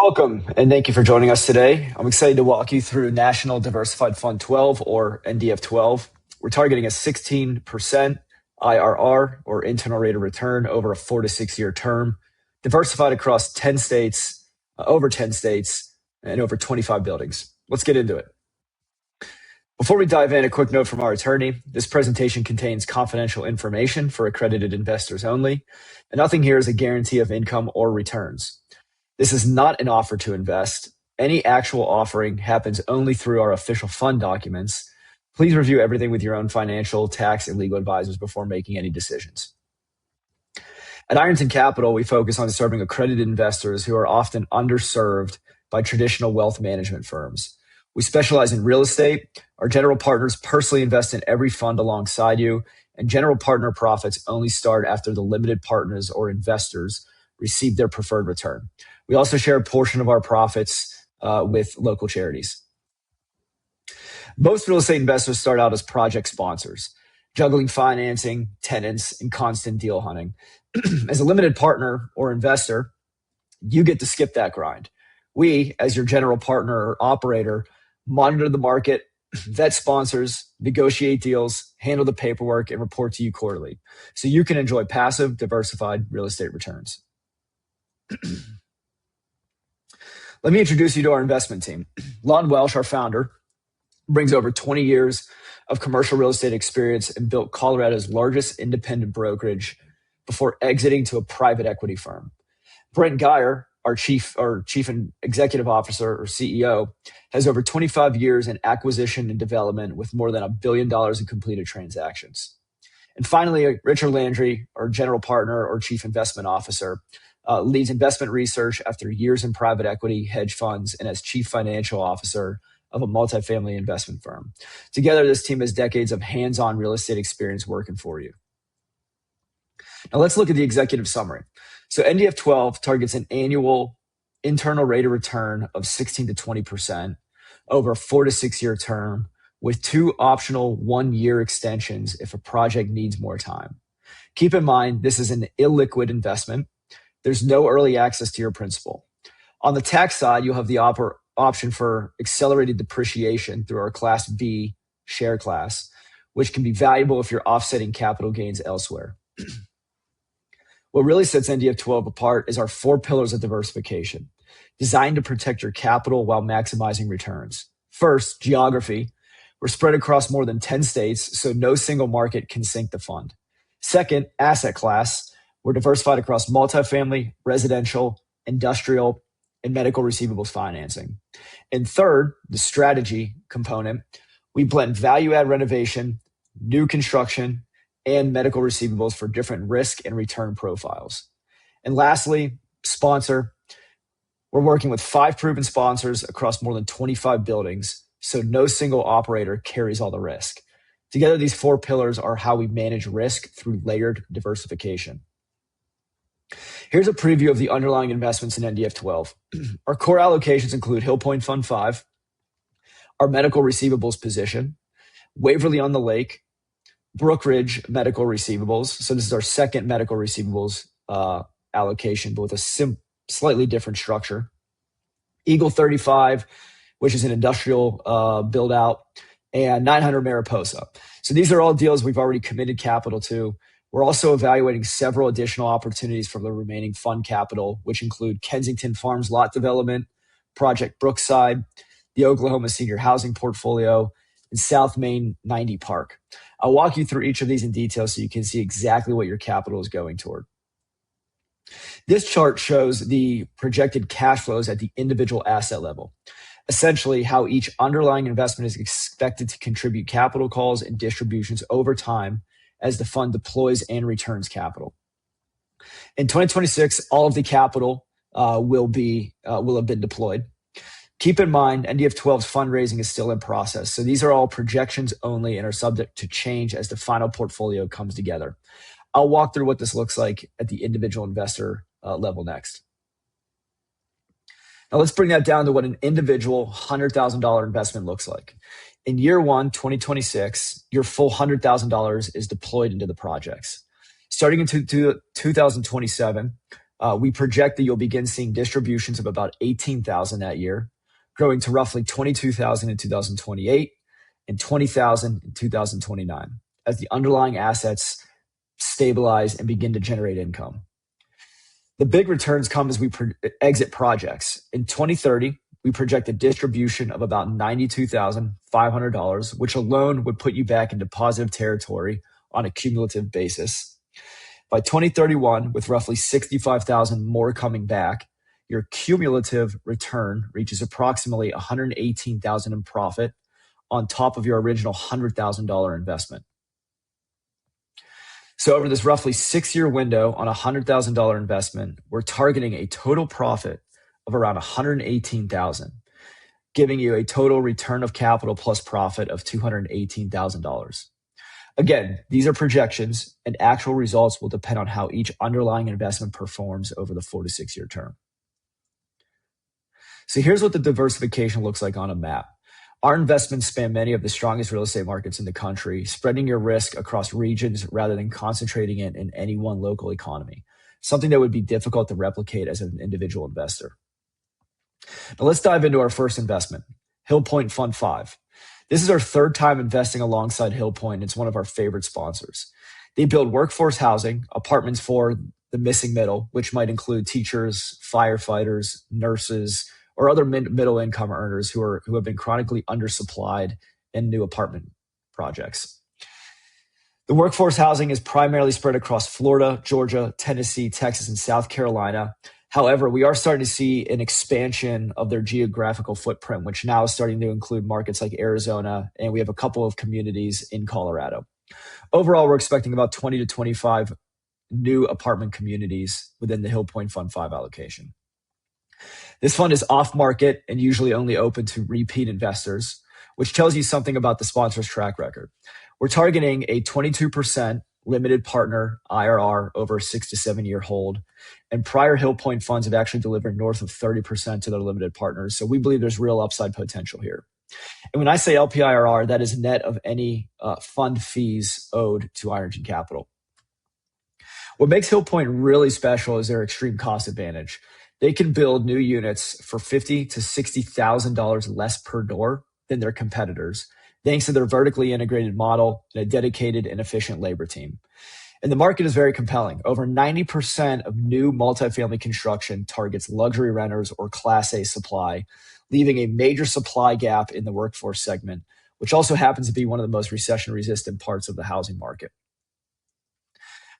Welcome, and thank you for joining us today. I'm excited to walk you through National Diversified Fund 12, or NDF12. We're targeting a 16% IRR, or internal rate of return, over a 4 to 6 year term, diversified across 10 states, over 10 states, and over 25 buildings. Let's get into it. Before we dive in, a quick note from our attorney. This presentation contains confidential information for accredited investors only, and nothing here is a guarantee of income or returns. This is not an offer to invest. Any actual offering happens only through our official fund documents. Please review everything with your own financial, tax, and legal advisors before making any decisions. At Ironton Capital, we focus on serving accredited investors who are often underserved by traditional wealth management firms. We specialize in real estate. Our general partners personally invest in every fund alongside you, and general partner profits only start after the limited partners or investors receive their preferred return. We also share a portion of our profits with local charities. Most real estate investors start out as project sponsors, juggling financing, tenants, and constant deal hunting. As a limited partner or investor, you get to skip that grind. We, as your general partner or operator, monitor the market, vet sponsors, negotiate deals, handle the paperwork, and report to you quarterly, so you can enjoy passive, diversified real estate returns. Let me introduce you to our investment team. Lon Welsh, our founder, brings over 20 years of commercial real estate experience and built Colorado's largest independent brokerage before exiting to a private equity firm. Brent Geyer, our chief executive officer or CEO, has over 25 years in acquisition and development with more than $1 billion in completed transactions. And finally, Richard Landry, our general partner or chief investment officer, leads investment research after years in private equity, hedge funds, and as chief financial officer of a multifamily investment firm. Together, this team has decades of hands-on real estate experience working for you. Now let's look at the executive summary. So NDF12 targets an annual internal rate of return of 16 to 20% over a 4 to 6 year term, with 2 optional 1-year extensions if a project needs more time. Keep in mind, this is an illiquid investment. There's no early access to your principal. On the tax side, you'll have the option for accelerated depreciation through our Class B share class, which can be valuable if you're offsetting capital gains elsewhere. What really sets NDF12 apart is our 4 pillars of diversification, designed to protect your capital while maximizing returns. First, geography. We're spread across more than 10 states, so no single market can sink the fund. Second, asset class. We're diversified across multifamily, residential, industrial, and medical receivables financing. And third, the strategy component. We blend value-add renovation, new construction, and medical receivables for different risk and return profiles. And lastly, sponsor. We're working with 5 proven sponsors across more than 25 buildings, so no single operator carries all the risk. Together, these 4 pillars are how we manage risk through layered diversification. Here's a preview of the underlying investments in NDF12. Our core allocations include Hill Point Fund 5, our medical receivables position, Waverly on the Lake, Brookridge medical receivables. So this is our second medical receivables allocation, but with a slightly different structure. Eagle 35, which is an industrial build out, and 900 Mariposa. So these are all deals we've already committed capital to. We're also evaluating several additional opportunities from the remaining fund capital, which include Kensington Farms lot development, Project Brookside, the Oklahoma Senior Housing Portfolio, and South Main 90 Park. I'll walk you through each of these in detail so you can see exactly what your capital is going toward. This chart shows the projected cash flows at the individual asset level, essentially how each underlying investment is expected to contribute capital calls and distributions over time as the fund deploys and returns capital. In 2026, all of the capital will have been deployed. Keep in mind, NDF12's fundraising is still in process, so these are all projections only and are subject to change as the final portfolio comes together. I'll walk through what this looks like at the individual investor level next. Now let's bring that down to what an individual $100,000 investment looks like. In year 1, 2026, your full $100,000 is deployed into the projects. Starting in 2027, We project that you'll begin seeing distributions of about 18,000 that year, growing to roughly 22,000 in 2028 and 20,000 in 2029 as the underlying assets stabilize and begin to generate income. The big returns come as we exit projects. In 2030, we project a distribution of about $92,500, which alone would put you back into positive territory on a cumulative basis. By 2031, with roughly 65,000 more coming back, your cumulative return reaches approximately 118,000 in profit on top of your original $100,000 investment. So over this roughly 6-year window on a $100,000 investment, we're targeting a total profit of around 118,000, giving you a total return of capital plus profit of $218,000. Again, these are projections, and actual results will depend on how each underlying investment performs over the 4 to 6 year term. So here's what the diversification looks like on a map. Our investments span many of the strongest real estate markets in the country, spreading your risk across regions rather than concentrating it in any one local economy, something that would be difficult to replicate as an individual investor. Now let's dive into our first investment, Hill Point Fund 5. This is our third time investing alongside Hill Point. It's one of our favorite sponsors. They build workforce housing, apartments for the missing middle, which might include teachers, firefighters, nurses, or other middle income earners who have been chronically undersupplied in new apartment projects. The workforce housing is primarily spread across Florida, Georgia, Tennessee, Texas, and South Carolina. However, we are starting to see an expansion of their geographical footprint, which now is starting to include markets like Arizona, and we have a couple of communities in Colorado. Overall, we're expecting about 20 to 25 new apartment communities within the Hill Point Fund 5 allocation. This fund is off-market and usually only open to repeat investors, which tells you something about the sponsor's track record. We're targeting a 22% limited partner IRR over a 6 to 7 year hold, and prior Hill Point funds have actually delivered north of 30% to their limited partners, so we believe there's real upside potential here. And when I say LPIRR, that is net of any fund fees owed to Ironton Capital. What makes Hill Point really special is their extreme cost advantage. They can build new units for $50,000 to $60,000 less per door than their competitors, thanks to their vertically integrated model and a dedicated and efficient labor team. And the market is very compelling. Over 90% of new multifamily construction targets luxury renters or Class A supply, leaving a major supply gap in the workforce segment, which also happens to be one of the most recession-resistant parts of the housing market.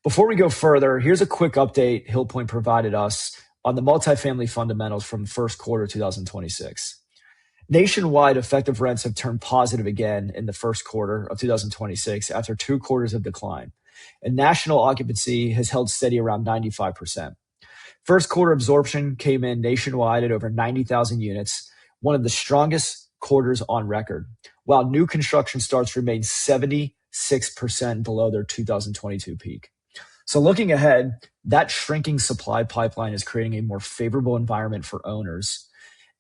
Before we go further, here's a quick update Hill Point provided us on the multifamily fundamentals from first quarter 2026. Nationwide, effective rents have turned positive again in the first quarter of 2026 after 2 quarters of decline, and national occupancy has held steady around 95%. First quarter absorption came in nationwide at over 90,000 units, one of the strongest quarters on record, while new construction starts remain 76% below their 2022 peak. So looking ahead, that shrinking supply pipeline is creating a more favorable environment for owners.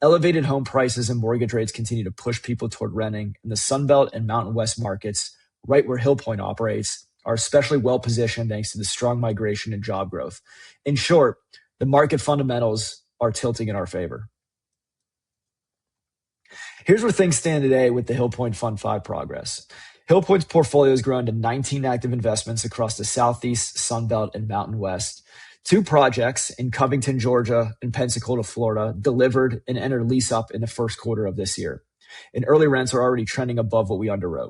Elevated home prices and mortgage rates continue to push people toward renting, and the Sunbelt and Mountain West markets, right where Hill Point operates, are especially well positioned thanks to the strong migration and job growth. In short, the market fundamentals are tilting in our favor. Here's where things stand today with the Hill Point Fund 5 progress. Hill Point's portfolio has grown to 19 active investments across the Southeast, Sunbelt, and Mountain West. 2 projects in Covington, Georgia, and Pensacola, Florida, delivered and entered lease up in the first quarter of this year. And early rents are already trending above what we underwrote.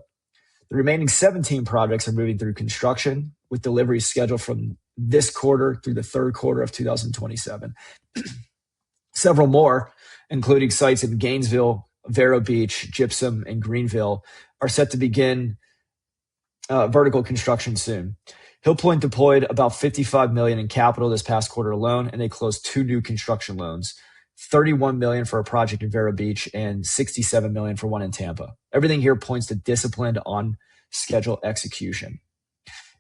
The remaining 17 projects are moving through construction, with deliveries scheduled from this quarter through the third quarter of 2027. Several more, including sites in Gainesville, Vero Beach, Gypsum, and Greenville, are set to begin vertical construction soon. Hill Point deployed about $55 million in capital this past quarter alone, and they closed 2 new construction loans, $31 million for a project in Vero Beach and $67 million for one in Tampa. Everything here points to disciplined on-schedule execution.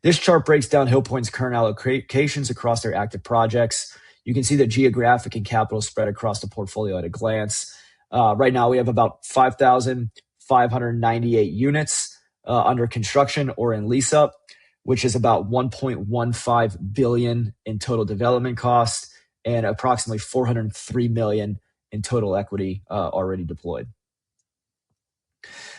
This chart breaks down Hill Point's current allocations across their active projects. You can see the geographic and capital spread across the portfolio at a glance. Right now, we have about 5,598 units under construction or in lease-up, which is about $1.15 billion in total development costs and approximately $403 million in total equity already deployed.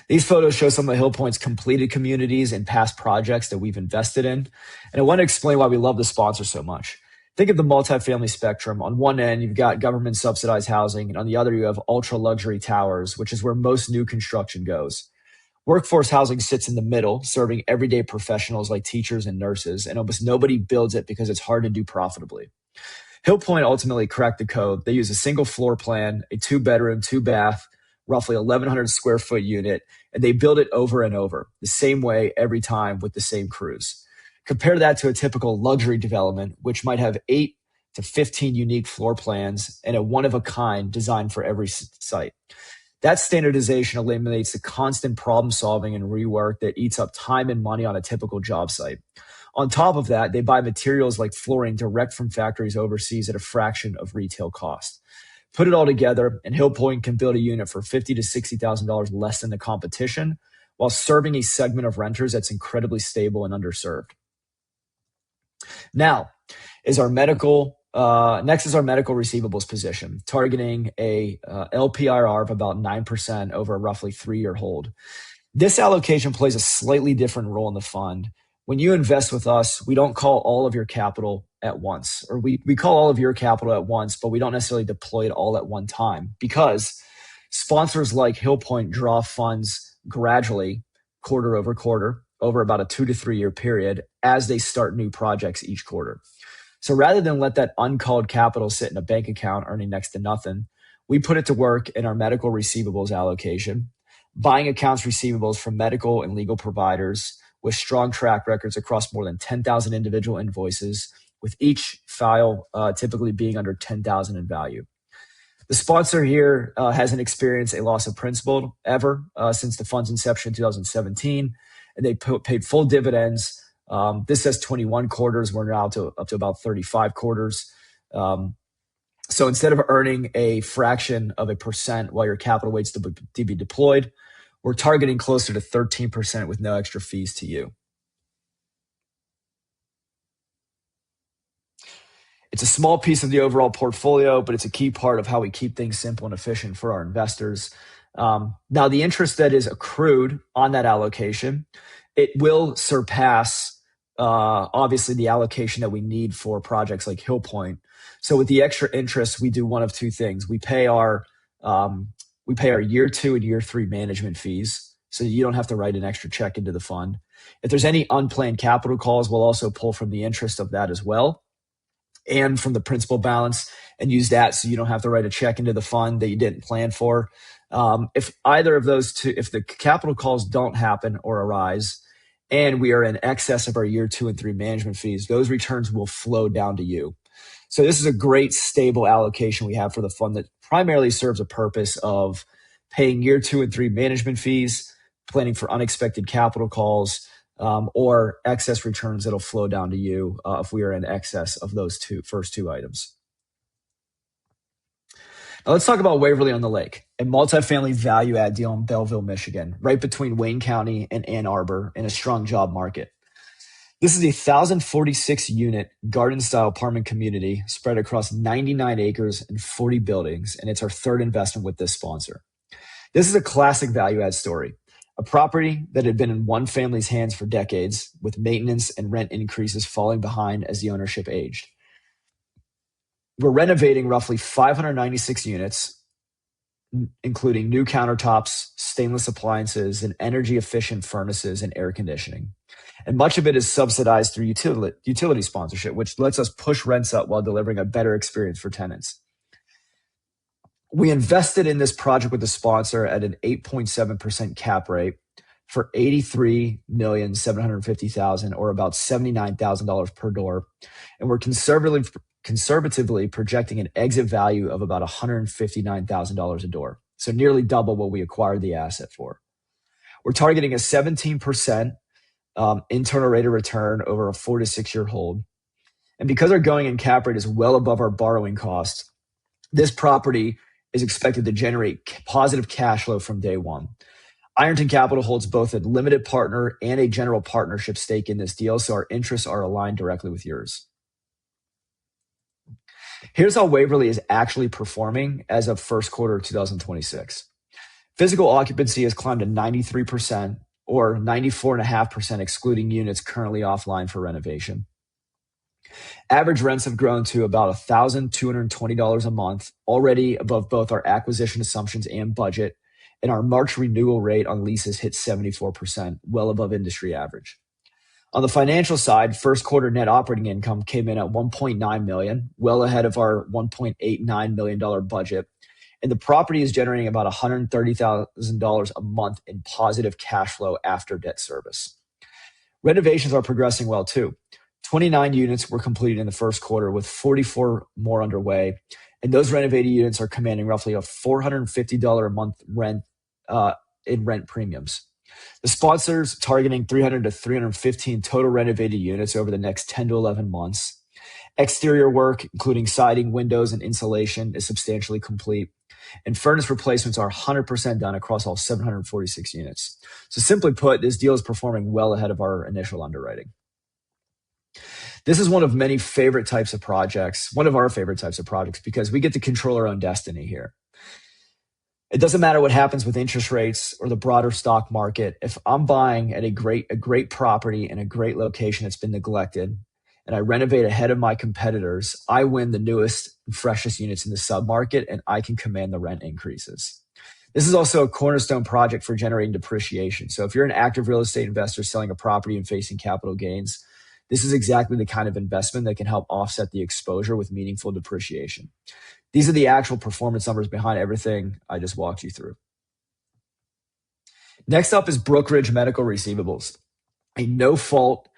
These photos show some of the Hill Point's completed communities and past projects that we've invested in. And I want to explain why we love the sponsor so much. Think of the multifamily spectrum. On one end, you've got government subsidized housing, and on the other, you have ultra luxury towers, which is where most new construction goes. Workforce housing sits in the middle, serving everyday professionals like teachers and nurses, and almost nobody builds it because it's hard to do profitably. Hill Point ultimately cracked the code. They use a single floor plan, a 2-bedroom, 2-bath, roughly 1,100 square foot unit, and they build it over and over, the same way every time with the same crews. Compare that to a typical luxury development, which might have 8 to 15 unique floor plans and a one-of-a-kind design for every site. That standardization eliminates the constant problem solving and rework that eats up time and money on a typical job site. On top of that, they buy materials like flooring direct from factories overseas at a fraction of retail cost. Put it all together, and Hill Point can build a unit for $50,000 to $60,000 less than the competition, while serving a segment of renters that's incredibly stable and underserved. Next is our medical receivables position, targeting a LPIR of about 9% over a roughly 3-year hold. This allocation plays a slightly different role in the fund. When you invest with us, we don't call all of your capital at once, or we call all of your capital at once, but we don't necessarily deploy it all at one time, because sponsors like Hill Point draw funds gradually, quarter over quarter, over about a 2 to 3 year period as they start new projects each quarter. So rather than let that uncalled capital sit in a bank account earning next to nothing, we put it to work in our medical receivables allocation, buying accounts receivables from medical and legal providers with strong track records across more than 10,000 individual invoices, with each file typically being under $10,000 in value. The sponsor here hasn't experienced a loss of principal ever since the fund's inception in 2017, and they paid full dividends. This says 21 quarters. We're now up to about 35 quarters. So instead of earning a fraction of a percent while your capital waits to be deployed, we're targeting closer to 13% with no extra fees to you. It's a small piece of the overall portfolio, but it's a key part of how we keep things simple and efficient for our investors. Now, the interest that is accrued on that allocation, it will surpass, obviously, the allocation that we need for projects like Hill Point. So with the extra interest, we do one of two things. We pay our year 2 and year 3 management fees, so you don't have to write an extra check into the fund. If there's any unplanned capital calls, we'll also pull from the interest of that as well, and from the principal balance, and use that so you don't have to write a check into the fund that you didn't plan for. If either of those two, if the capital calls don't happen or arise, and we are in excess of our year 2 and 3 management fees, those returns will flow down to you. So this is a great stable allocation we have for the fund that primarily serves a purpose of paying year 2 and 3 management fees, planning for unexpected capital calls, or excess returns that'll flow down to you if we are in excess of those first two items. Now let's talk about Waverly on the Lake, a multifamily value add deal in Belleville, Michigan, right between Wayne County and Ann Arbor in a strong job market. This is a 1,046 unit garden style apartment community spread across 99 acres and 40 buildings, and it's our third investment with this sponsor. This is a classic value add story, a property that had been in one family's hands for decades, with maintenance and rent increases falling behind as the ownership aged. We're renovating roughly 596 units, including new countertops, stainless appliances, and energy efficient furnaces and air conditioning. And much of it is subsidized through utility sponsorship, which lets us push rents up while delivering a better experience for tenants. We invested in this project with the sponsor at an 8.7% cap rate for $83,750,000, or about $79,000 per door. And we're conservatively projecting an exit value of about $159,000 a door. So nearly double what we acquired the asset for. We're targeting a 17% internal rate of return over a 4 to 6 year hold. And because our going in cap rate is well above our borrowing cost, this property is expected to generate positive cash flow from day one. Ironton Capital holds both a limited partner and a general partnership stake in this deal, so our interests are aligned directly with yours. Here's how Waverly is actually performing as of first quarter of 2026. Physical occupancy has climbed to 93%, or 94.5% excluding units currently offline for renovation. Average rents have grown to about $1,220 a month, already above both our acquisition assumptions and budget, and our March renewal rate on leases hit 74%, well above industry average. On the financial side, first quarter net operating income came in at $1.9 million, well ahead of our $1.89 million budget, and the property is generating about $130,000 a month in positive cash flow after debt service. Renovations are progressing well too. 29 units were completed in the first quarter, with 44 more underway, and those renovated units are commanding roughly a $450 a month rent in rent premiums. The sponsors targeting 300 to 315 total renovated units over the next 10 to 11 months. Exterior work, including siding, windows, and insulation, is substantially complete, and furnace replacements are 100% done across all 746 units. So simply put, this deal is performing well ahead of our initial underwriting. This is one of our favorite types of projects, because we get to control our own destiny here. It doesn't matter what happens with interest rates or the broader stock market. If I'm buying at a great property in a great location that's been neglected, and I renovate ahead of my competitors, I win the newest and freshest units in the submarket, and I can command the rent increases. This is also a cornerstone project for generating depreciation. So if you're an active real estate investor selling a property and facing capital gains, this is exactly the kind of investment that can help offset the exposure with meaningful depreciation. These are the actual performance numbers behind everything I just walked you through. Next up is Brookridge Medical Receivables, a no-fault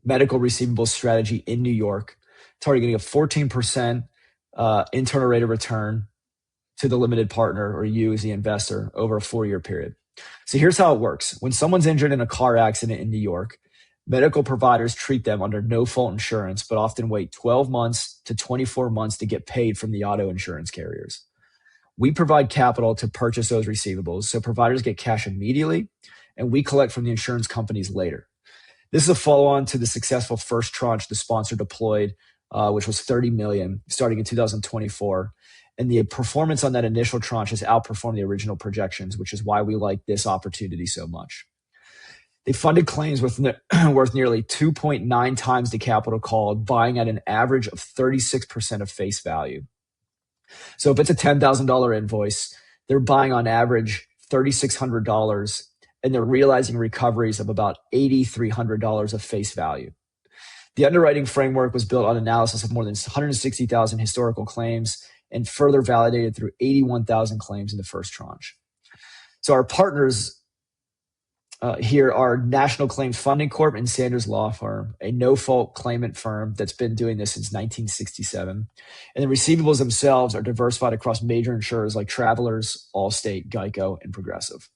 medical receivables strategy in New York, targeting a 14% internal rate of return to the limited partner, or you as the investor, over a 4-year period. So here's how it works. When someone's injured in a car accident in New York, medical providers treat them under no-fault insurance, but often wait 12 months to 24 months to get paid from the auto insurance carriers. We provide capital to purchase those receivables, so providers get cash immediately, and we collect from the insurance companies later. This is a follow-on to the successful first tranche the sponsor deployed, which was $30 million, starting in 2024. And the performance on that initial tranche has outperformed the original projections, which is why we like this opportunity so much. They funded claims worth nearly 2.9 times the capital called, buying at an average of 36% of face value. So if it's a $10,000 invoice, they're buying on average $3,600, and they're realizing recoveries of about $8,300 of face value. The underwriting framework was built on analysis of more than 160,000 historical claims and further validated through 81,000 claims in the first tranche. So our partners here are National Claims Funding Corp and Sanders Law Firm, a no-fault claimant firm that's been doing this since 1967. And the receivables themselves are diversified across major insurers like Travelers, Allstate, Geico, and Progressive.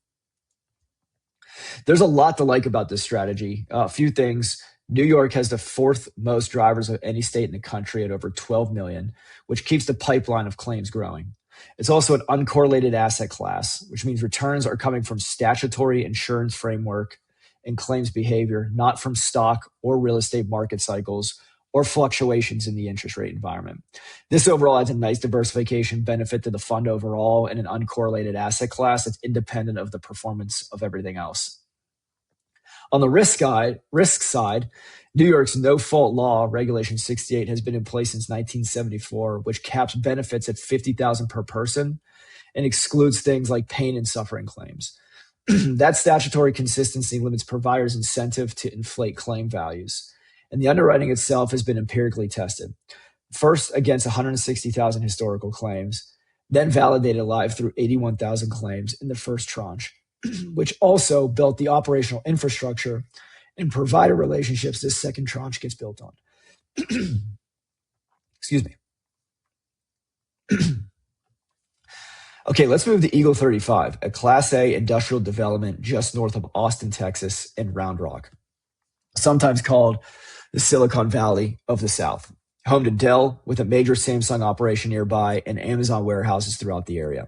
There's a lot to like about this strategy. A few things. New York has the fourth most drivers of any state in the country at over 12 million, which keeps the pipeline of claims growing. It's also an uncorrelated asset class, which means returns are coming from statutory insurance framework and claims behavior, not from stock or real estate market cycles or fluctuations in the interest rate environment. This overall adds a nice diversification benefit to the fund overall and an uncorrelated asset class that's independent of the performance of everything else. On the risk side, New York's no-fault law, Regulation 68, has been in place since 1974, which caps benefits at $50,000 per person and excludes things like pain and suffering claims. That statutory consistency limits providers' incentive to inflate claim values. And the underwriting itself has been empirically tested, first against 160,000 historical claims, then validated live through 81,000 claims in the first tranche, which also built the operational infrastructure and provider relationships this second tranche gets built on. Excuse me. Okay, let's move to Eagle 35, a Class A industrial development just north of Austin, Texas, in Round Rock, sometimes called the Silicon Valley of the South, home to Dell with a major Samsung operation nearby and Amazon warehouses throughout the area.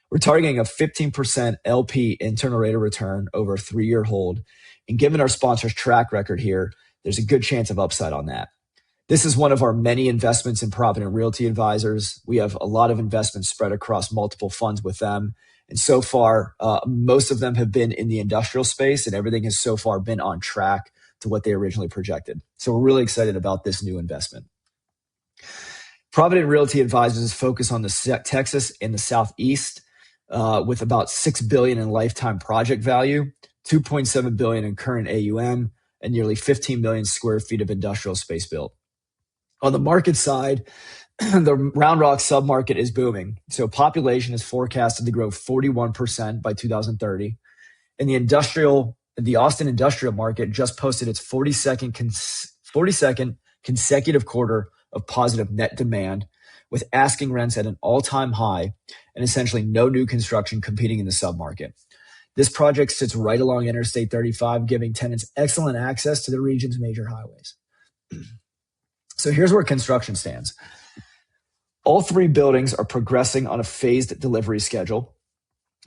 We're targeting a 15% LP internal rate of return over a 3-year hold. And given our sponsor's track record here, there's a good chance of upside on that. This is one of our many investments in Provident Realty Advisors. We have a lot of investments spread across multiple funds with them. And so far, most of them have been in the industrial space, and everything has so far been on track to what they originally projected. So we're really excited about this new investment. Provident Realty Advisors is focused on the Texas and the Southeast with about $6 billion in lifetime project value, $2.7 billion in current AUM, and nearly 15 million square feet of industrial space built. On the market side, the Round Rock submarket is booming. So population is forecasted to grow 41% by 2030. And the Austin industrial market just posted its 42nd consecutive quarter of positive net demand, with asking rents at an all-time high and essentially no new construction competing in the submarket. This project sits right along Interstate 35, giving tenants excellent access to the region's major highways. So here's where construction stands. All three buildings are progressing on a phased delivery schedule.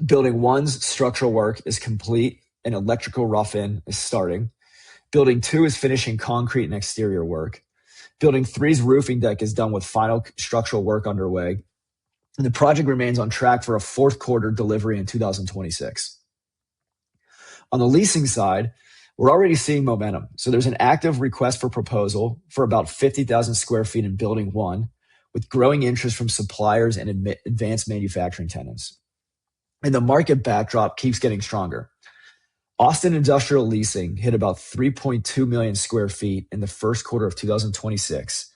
Building 1's structural work is complete and electrical rough-in is starting. Building 2 is finishing concrete and exterior work. Building 3's roofing deck is done with final structural work underway. And the project remains on track for a fourth quarter delivery in 2026. On the leasing side, we're already seeing momentum. So there's an active request for proposal for about 50,000 square feet in Building 1, with growing interest from suppliers and advanced manufacturing tenants. And the market backdrop keeps getting stronger. Austin industrial leasing hit about 3.2 million square feet in the first quarter of 2026,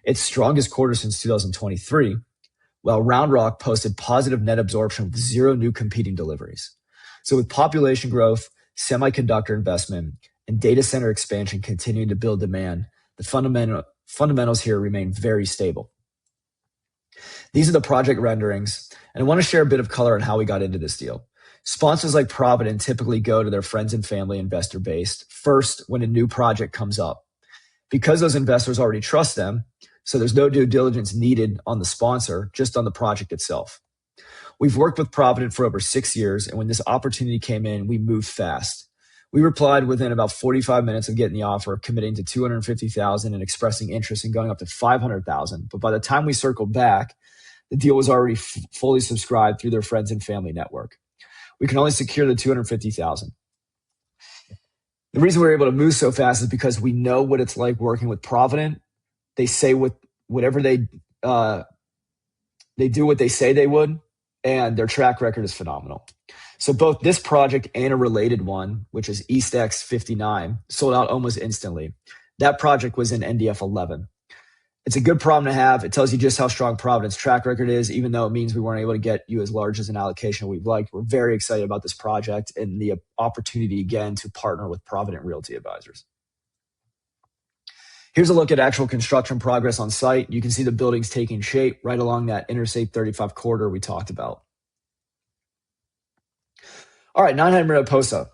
its strongest quarter since 2023, while Round Rock posted positive net absorption with zero new competing deliveries. So with population growth, semiconductor investment, and data center expansion continuing to build demand, the fundamentals here remain very stable. These are the project renderings, and I want to share a bit of color on how we got into this deal. Sponsors like Provident typically go to their friends and family investor base first when a new project comes up. Because those investors already trust them, so there's no due diligence needed on the sponsor, just on the project itself. We've worked with Provident for over 6 years, and when this opportunity came in, we moved fast. We replied within about 45 minutes of getting the offer, committing to $250,000 and expressing interest in going up to $500,000. But by the time we circled back, the deal was already fully subscribed through their friends and family network. We can only secure the $250,000. The reason we're able to move so fast is because we know what it's like working with Provident. They say whatever they do what they say they would, and their track record is phenomenal. So both this project and a related one, which is East 59, sold out almost instantly. That project was in NDF11. It's a good problem to have. It tells you just how strong Provident's track record is, even though it means we weren't able to get you as large as an allocation we'd liked. We're very excited about this project and the opportunity again to partner with Provident Realty Advisors. Here's a look at actual construction progress on site. You can see the buildings taking shape right along that Interstate 35 corridor we talked about. All right, 900 Mariposa.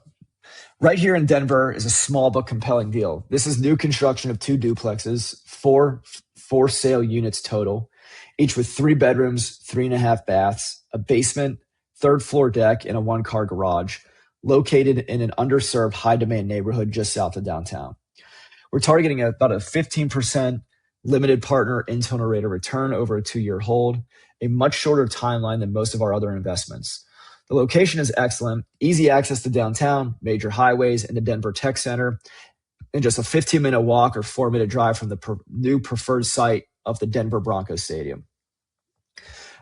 Right here in Denver is a small but compelling deal. This is new construction of 2 duplexes, 4 for-sale units total, each with 3 bedrooms, 3.5 baths, a basement, 3rd floor deck, and a 1-car garage, located in an underserved high-demand neighborhood just south of downtown. We're targeting about a 15% limited partner internal rate of return over a 2-year hold, a much shorter timeline than most of our other investments. The location is excellent, easy access to downtown, major highways, and the Denver Tech Center, and just a 15-minute walk or 4-minute drive from the new preferred site of the Denver Broncos Stadium.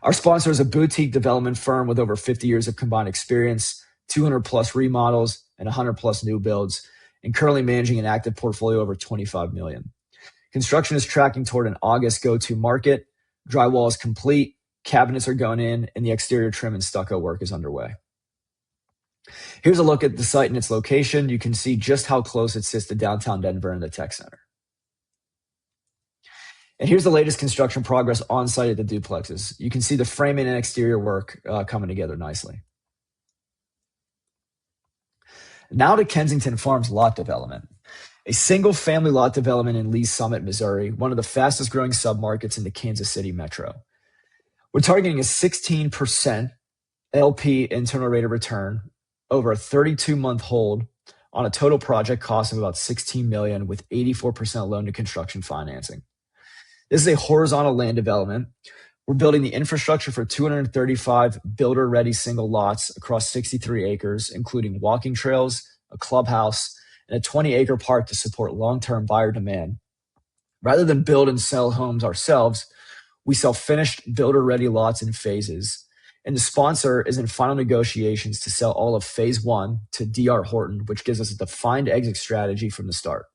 Our sponsor is a boutique development firm with over 50 years of combined experience, 200 plus remodels, and 100 plus new builds, and currently managing an active portfolio over $25 million. Construction is tracking toward an August go-to market. Drywall is complete, cabinets are going in, and the exterior trim and stucco work is underway. Here's a look at the site and its location. You can see just how close it sits to downtown Denver and the Tech Center. And here's the latest construction progress on site at the duplexes. You can see the framing and exterior work coming together nicely. Now to Kensington Farms lot development, a single-family lot development in Lee's Summit, Missouri, one of the fastest growing submarkets in the Kansas City metro. We're targeting a 16% LP internal rate of return over a 32-month hold on a total project cost of about $16 million with 84% loan to construction financing. This is a horizontal land development. We're building the infrastructure for 235 builder-ready single lots across 63 acres, including walking trails, a clubhouse, and a 20-acre park to support long-term buyer demand. Rather than build and sell homes ourselves, we sell finished builder-ready lots in phases. And the sponsor is in final negotiations to sell all of phase one to D.R. Horton, which gives us a defined exit strategy from the start.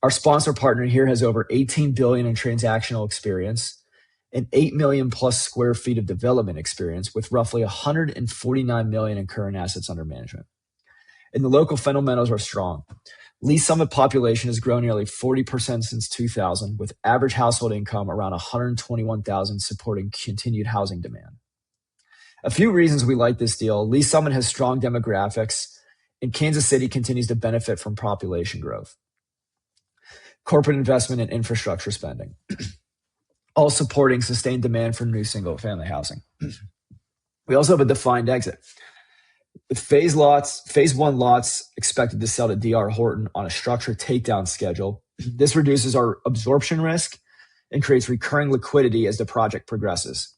Our sponsor partner here has over 18 billion in transactional experience and 8 million plus square feet of development experience with roughly 149 million in current assets under management. And the local fundamentals are strong. Lee Summit population has grown nearly 40% since 2000, with average household income around 121,000, supporting continued housing demand. A few reasons we like this deal: Lee Summit has strong demographics, and Kansas City continues to benefit from population growth. Corporate investment and infrastructure spending, all supporting sustained demand for new single-family housing. We also have a defined exit. With phase one lots expected to sell to D.R. Horton on a structured takedown schedule, this reduces our absorption risk and creates recurring liquidity as the project progresses,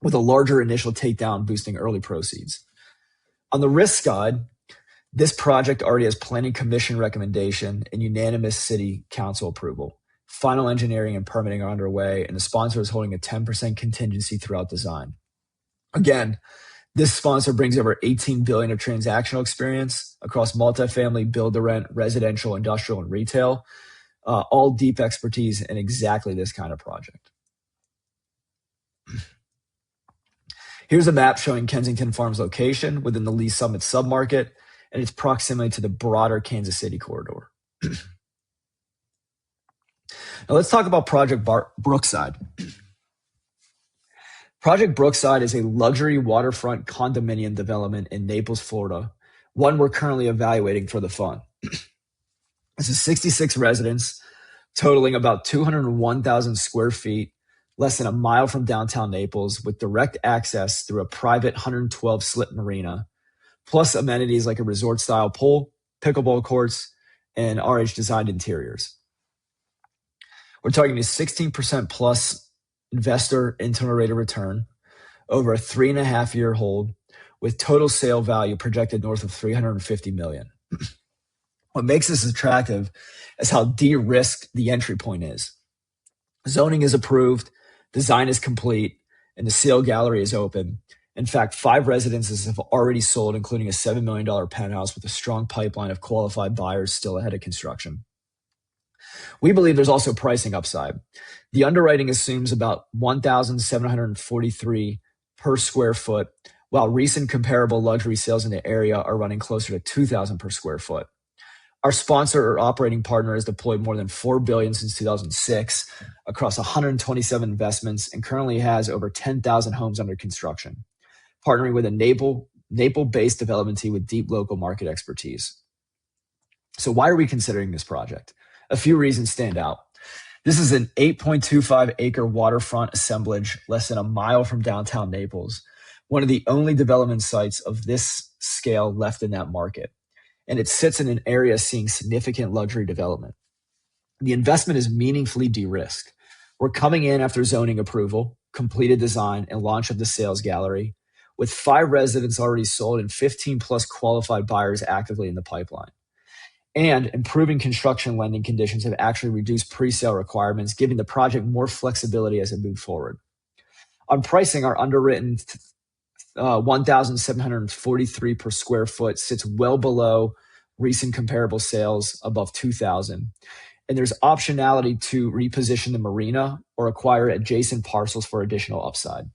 with a larger initial takedown boosting early proceeds. On the risk side, this project already has planning commission recommendation and unanimous city council approval. Final engineering and permitting are underway, and the sponsor is holding a 10% contingency throughout design. Again, this sponsor brings over 18 billion of transactional experience across multifamily, build-to-rent, residential, industrial, and retail, all deep expertise in exactly this kind of project. Here's a map showing Kensington Farms' location within the Lee Summit submarket and its proximity to the broader Kansas City corridor. Now let's talk about Project Brookside. Project Brookside is a luxury waterfront condominium development in Naples, Florida, one we're currently evaluating for the fund. This is 66 residents, totaling about 201,000 square feet, less than a mile from downtown Naples, with direct access through a private 112-slip marina, plus amenities like a resort-style pool, pickleball courts, and RH-designed interiors. We're targeting a 16% plus investor internal rate of return over a 3.5-year hold, with total sale value projected north of $350 million. What makes this attractive is how de-risked the entry point is. Zoning is approved, design is complete, and the sale gallery is open. In fact, 5 residences have already sold, including a $7 million penthouse with a strong pipeline of qualified buyers still ahead of construction. We believe there's also pricing upside. The underwriting assumes about $1,743 per square foot, while recent comparable luxury sales in the area are running closer to $2,000 per square foot. Our sponsor or operating partner has deployed more than $4 billion since 2006 across 127 investments and currently has over 10,000 homes under construction, partnering with a Naples-based development team with deep local market expertise. So why are we considering this project? A few reasons stand out. This is an 8.25 acre waterfront assemblage less than a mile from downtown Naples, one of the only development sites of this scale left in that market. And it sits in an area seeing significant luxury development. The investment is meaningfully de-risked. We're coming in after zoning approval, completed design, and launch of the sales gallery, with 5 residents already sold and 15 plus qualified buyers actively in the pipeline. And improving construction lending conditions have actually reduced pre-sale requirements, giving the project more flexibility as it moves forward. On pricing, our underwritten $1,743 per square foot sits well below recent comparable sales above $2,000. And there's optionality to reposition the marina or acquire adjacent parcels for additional upside.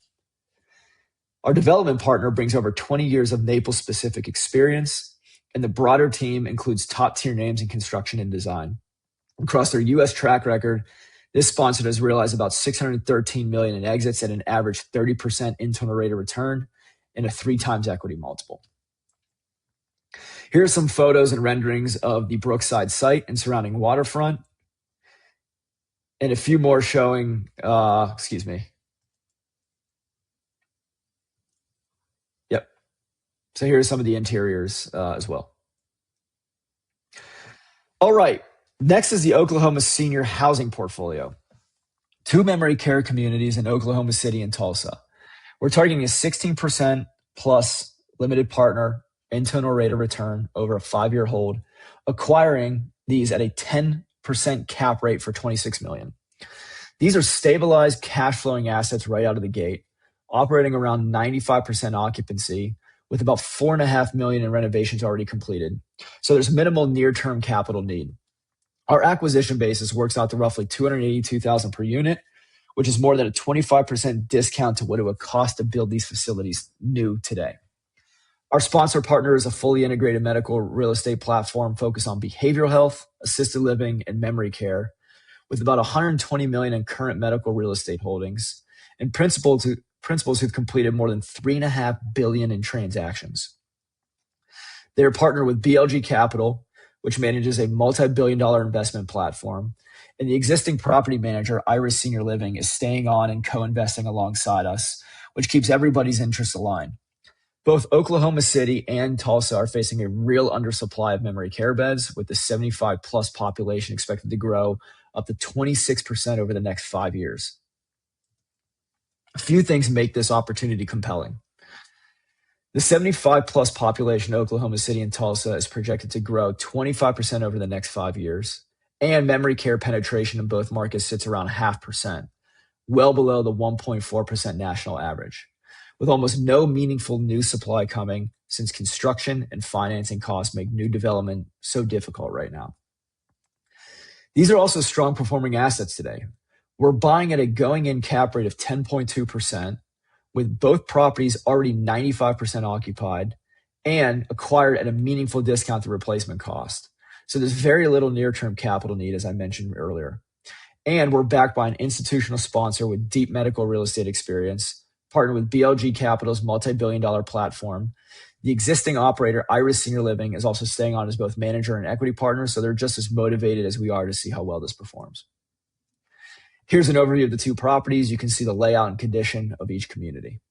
Our development partner brings over 20 years of Naples-specific experience, and the broader team includes top-tier names in construction and design. Across their U.S. track record, this sponsor has realized about $613 million in exits at an average 30% internal rate of return and a 3x equity multiple. Here are some photos and renderings of the Brookside site and surrounding waterfront, and a few more showing, Yep. So here are some of the interiors as well. All right. Next is the Oklahoma senior housing portfolio. 2 memory care communities in Oklahoma City and Tulsa. We're targeting a 16% plus limited partner internal rate of return over a 5-year hold, acquiring these at a 10% cap rate for $26 million. These are stabilized cash flowing assets right out of the gate, operating around 95% occupancy with about $4.5 million in renovations already completed. So there's minimal near-term capital need. Our acquisition basis works out to roughly $282,000 per unit, which is more than a 25% discount to what it would cost to build these facilities new today. Our sponsor partner is a fully integrated medical real estate platform focused on behavioral health, assisted living, and memory care, with about $120 million in current medical real estate holdings and principals who've completed more than $3.5 billion in transactions. They are partnered with BLG Capital, which manages a multi-billion-dollar investment platform, and the existing property manager, Iris Senior Living, is staying on and co-investing alongside us, which keeps everybody's interests aligned. Both Oklahoma City and Tulsa are facing a real undersupply of memory care beds, with the 75-plus population expected to grow up to 26% over the next 5 years. A few things make this opportunity compelling. The 75-plus population in Oklahoma City and Tulsa is projected to grow 25% over the next 5 years, and memory care penetration in both markets sits around 0.5%, well below the 1.4% national average, with almost no meaningful new supply coming since construction and financing costs make new development so difficult right now. These are also strong performing assets today. We're buying at a going-in cap rate of 10.2%, with both properties already 95% occupied and acquired at a meaningful discount to replacement cost. So there's very little near-term capital need, as I mentioned earlier. And we're backed by an institutional sponsor with deep medical real estate experience, partnered with BLG Capital's multi-billion-dollar platform. The existing operator, Iris Senior Living, is also staying on as both manager and equity partner, so they're just as motivated as we are to see how well this performs. Here's an overview of the 2 properties. You can see the layout and condition of each community.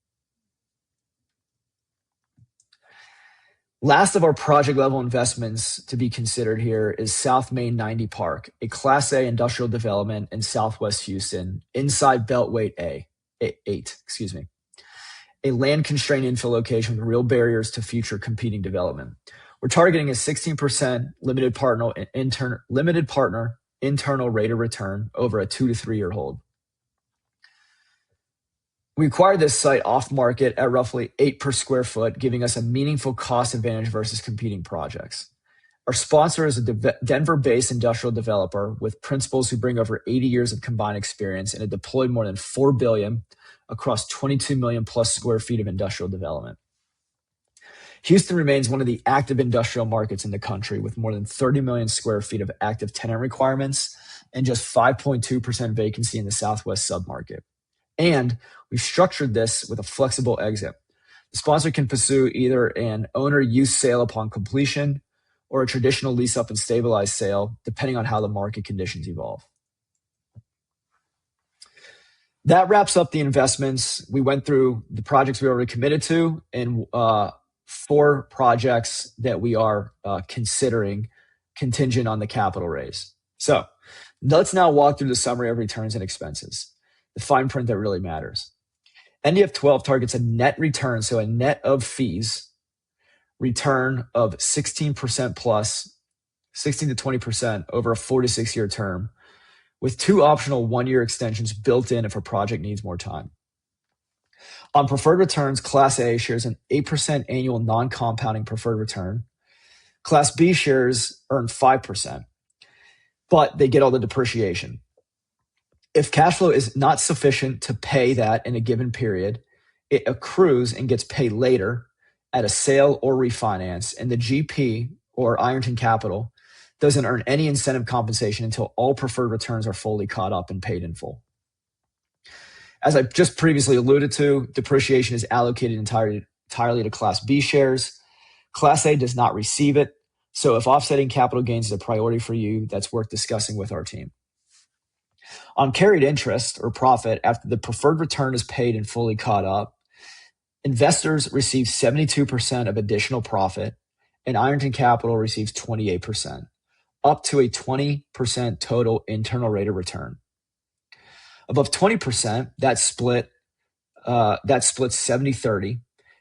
Last of our project level investments to be considered here is South Main 90 Park, a Class A industrial development in Southwest Houston, inside Beltway 8, a land constrained infill location with real barriers to future competing development. We're targeting a 16% limited partner internal rate of return over a 2 to 3 year hold. We acquired this site off market at roughly $8 per square foot, giving us a meaningful cost advantage versus competing projects. Our sponsor is a Denver-based industrial developer with principals who bring over 80 years of combined experience and have deployed more than $4 billion across 22 million plus square feet of industrial development. Houston remains one of the active industrial markets in the country, with more than 30 million square feet of active tenant requirements and just 5.2% vacancy in the Southwest submarket. And we've structured this with a flexible exit. The sponsor can pursue either an owner use sale upon completion or a traditional lease up and stabilized sale, depending on how the market conditions evolve. That wraps up the investments. We went through the projects we already committed to and 4 projects that we are considering contingent on the capital raise. So let's now walk through the summary of returns and expenses, the fine print that really matters. NDF12 targets a net return, so a net of fees, return of 16% plus, 16 to 20% over a 4 to 6 year term, with 2 optional 1-year extensions built in if a project needs more time. On preferred returns, Class A shares an 8% annual non-compounding preferred return. Class B shares earn 5%, but they get all the depreciation. If cash flow is not sufficient to pay that in a given period, it accrues and gets paid later at a sale or refinance, and the GP, or Ironton Capital, doesn't earn any incentive compensation until all preferred returns are fully caught up and paid in full. As I just previously alluded to, depreciation is allocated entirely to Class B shares. Class A does not receive it, so if offsetting capital gains is a priority for you, that's worth discussing with our team. On carried interest or profit, after the preferred return is paid and fully caught up, investors receive 72% of additional profit, and Ironton Capital receives 28%, up to a 20% total internal rate of return. Above 20%, that splits 70-30.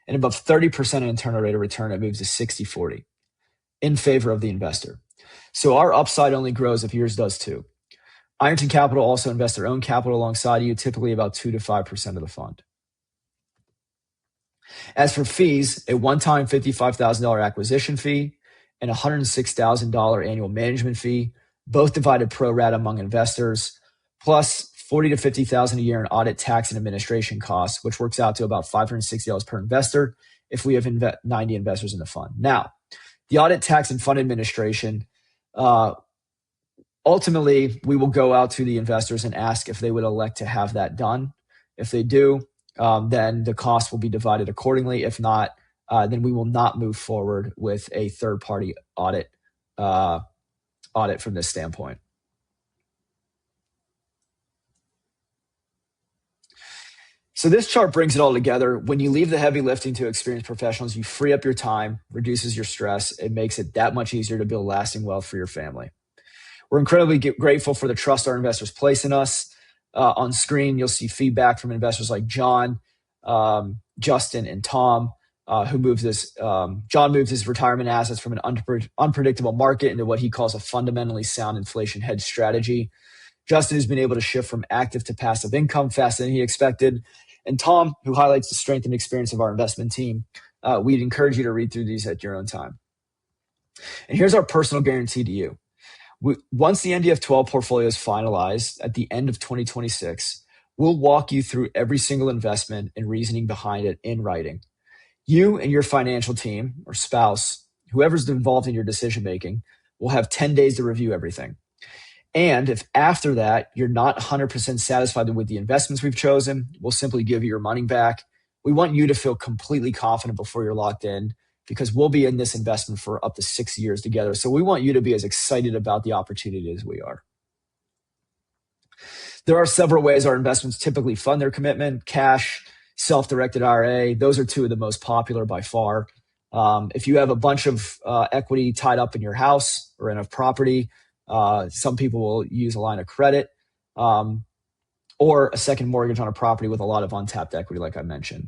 And above 30% in internal rate of return, it moves to 60-40 in favor of the investor. So our upside only grows if yours does too. Ironton Capital also invests their own capital alongside you, typically about 2 to 5% of the fund. As for fees, a one-time $55,000 acquisition fee and a $106,000 annual management fee, both divided pro rata among investors, plus $40,000 to $50,000 a year in audit, tax, and administration costs, which works out to about $560 per investor if we have 90 investors in the fund. Now, the audit, tax, and fund administration, ultimately, we will go out to the investors and ask if they would elect to have that done. If they do, then the cost will be divided accordingly. If not, then we will not move forward with a third-party audit from this standpoint. So this chart brings it all together. When you leave the heavy lifting to experienced professionals, you free up your time, reduces your stress. It makes it that much easier to build lasting wealth for your family. We're incredibly grateful for the trust our investors place in us. On screen, you'll see feedback from investors like John, Justin, and Tom, who moves this. John moves his retirement assets from an unpredictable market into what he calls a fundamentally sound inflation hedge strategy. Justin has been able to shift from active to passive income faster than he expected. And Tom, who highlights the strength and experience of our investment team, we'd encourage you to read through these at your own time. And here's our personal guarantee to you. Once the NDF12 portfolio is finalized at the end of 2026, we'll walk you through every single investment and reasoning behind it in writing. You and your financial team or spouse, whoever's involved in your decision-making, will have 10 days to review everything. And if after that you're not 100% satisfied with the investments we've chosen, we'll simply give you your money back. We want you to feel completely confident before you're locked in, because we'll be in this investment for up to 6 years together. So we want you to be as excited about the opportunity as we are. There are several ways our investments typically fund their commitment: cash, self-directed IRA. Those are two of the most popular by far. If you have a bunch of equity tied up in your house or in a property, some people will use a line of credit or a second mortgage on a property with a lot of untapped equity, like I mentioned.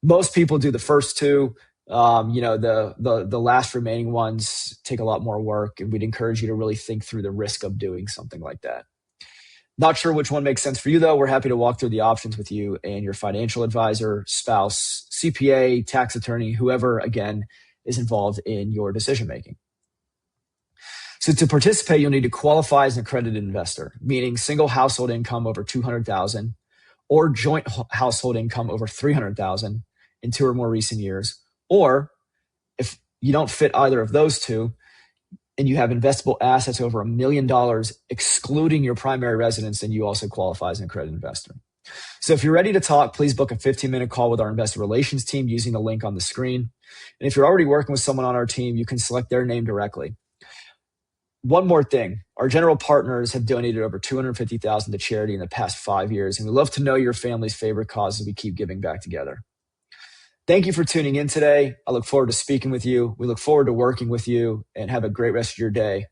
Most people do the first two. The last remaining ones take a lot more work, and we'd encourage you to really think through the risk of doing something like that. Not sure which one makes sense for you, though. We're happy to walk through the options with you and your financial advisor, spouse, CPA, tax attorney, whoever, again, is involved in your decision-making. So to participate, you'll need to qualify as an accredited investor, meaning single household income over $200,000 or joint household income over $300,000 in 2 or more recent years. Or if you don't fit either of those two and you have investable assets over $1 million, excluding your primary residence, then you also qualify as an accredited investor. So if you're ready to talk, please book a 15-minute call with our investor relations team using the link on the screen. And if you're already working with someone on our team, you can select their name directly. One more thing, our general partners have donated over $250,000 to charity in the past 5 years, and we love to know your family's favorite causes we keep giving back together. Thank you for tuning in today. I look forward to speaking with you. We look forward to working with you, and have a great rest of your day.